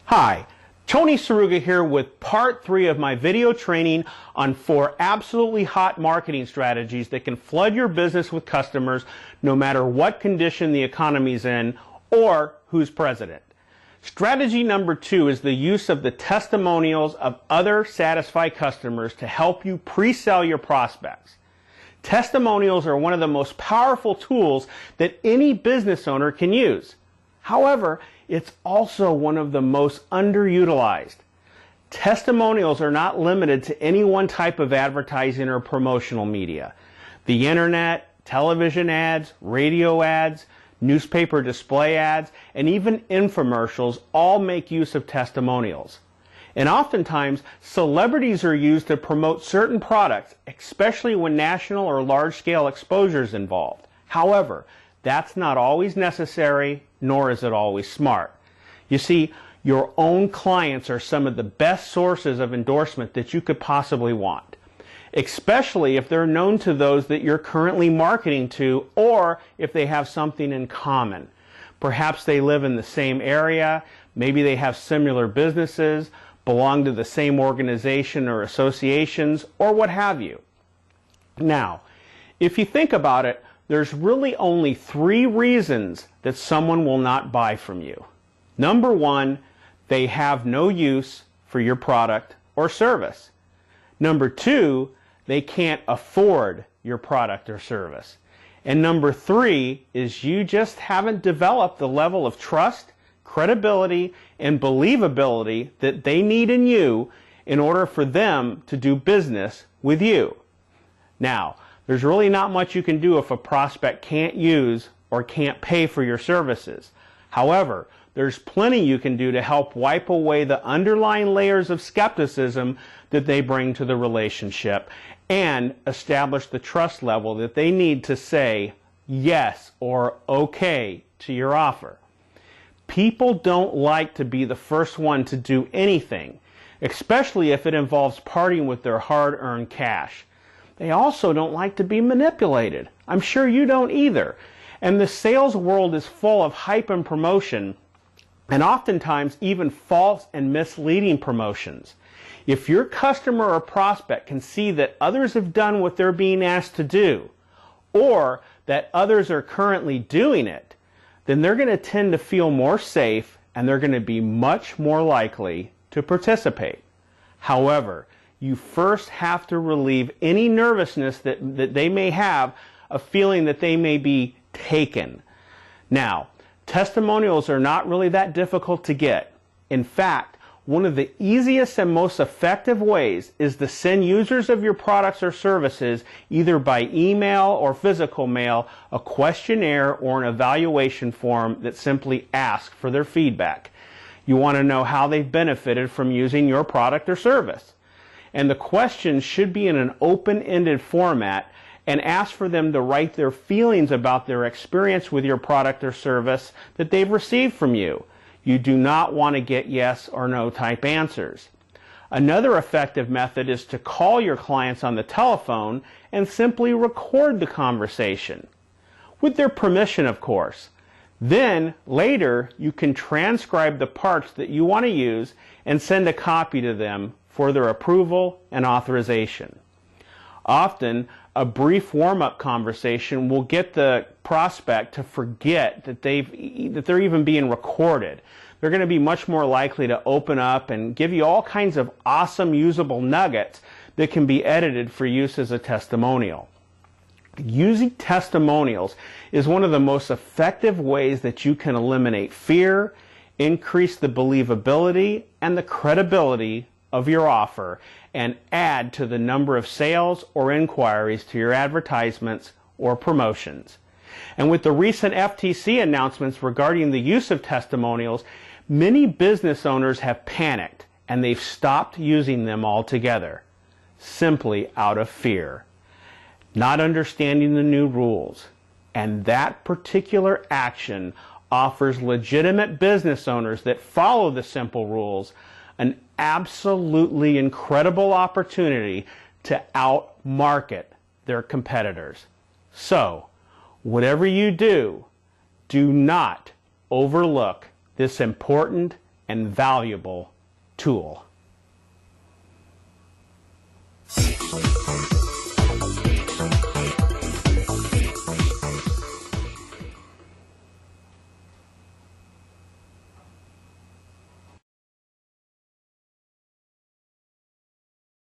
Hi, Tony Seruga here with part 3 of my video training on 4 absolutely hot marketing strategies that can flood your business with customers no matter what condition the economy's in or who's president. Strategy number 2 is the use of the testimonials of other satisfied customers to help you pre-sell your prospects. Testimonials are one of the most powerful tools that any business owner can use. However, it's also one of the most underutilized. Testimonials are not limited to any one type of advertising or promotional media. The internet, television ads, radio ads, newspaper display ads, and even infomercials all make use of testimonials. And oftentimes, celebrities are used to promote certain products, especially when national or large-scale exposure is involved. However, that's not always necessary, nor is it always smart. You see, your own clients are some of the best sources of endorsement that you could possibly want, especially if they're known to those that you're currently marketing to, or if they have something in common. Perhaps they live in the same area, maybe they have similar businesses, belong to the same organization or associations, or what have you. Now, if you think about it, there's really only 3 reasons that someone will not buy from you. Number 1, they have no use for your product or service. Number 2, they can't afford your product or service. And number 3 is you just haven't developed the level of trust, credibility, and believability that they need in you in order for them to do business with you. Now, there's really not much you can do if a prospect can't use or can't pay for your services. However, there's plenty you can do to help wipe away the underlying layers of skepticism that they bring to the relationship and establish the trust level that they need to say yes or okay to your offer. People don't like to be the first one to do anything, especially if it involves parting with their hard-earned cash. They also don't like to be manipulated. I'm sure you don't either. And the sales world is full of hype and promotion, and oftentimes even false and misleading promotions. If your customer or prospect can see that others have done what they're being asked to do, or that others are currently doing it, then they're going to tend to feel more safe and they're going to be much more likely to participate. However, you first have to relieve any nervousness that they may have of feeling that they may be taken. Now, testimonials are not really that difficult to get. In fact, one of the easiest and most effective ways is to send users of your products or services, either by email or physical mail, a questionnaire or an evaluation form that simply asks for their feedback. You want to know how they've benefited from using your product or service. And the questions should be in an open-ended format and ask for them to write their feelings about their experience with your product or service that they've received from you. You do not want to get yes or no type answers. Another effective method is to call your clients on the telephone and simply record the conversation, with their permission, of course. Then, later, you can transcribe the parts that you want to use and send a copy to them for their approval and authorization. Often, a brief warm-up conversation will get the prospect to forget that they're even being recorded. They're going to be much more likely to open up and give you all kinds of awesome usable nuggets that can be edited for use as a testimonial. Using testimonials is one of the most effective ways that you can eliminate fear, increase the believability and the credibility of your offer, and add to the number of sales or inquiries to your advertisements or promotions. And with the recent FTC announcements regarding the use of testimonials, many business owners have panicked and they've stopped using them altogether, simply out of fear, not understanding the new rules. And that particular action offers legitimate business owners that follow the simple rules an absolutely incredible opportunity to outmarket their competitors. So, whatever you do, do not overlook this important and valuable tool.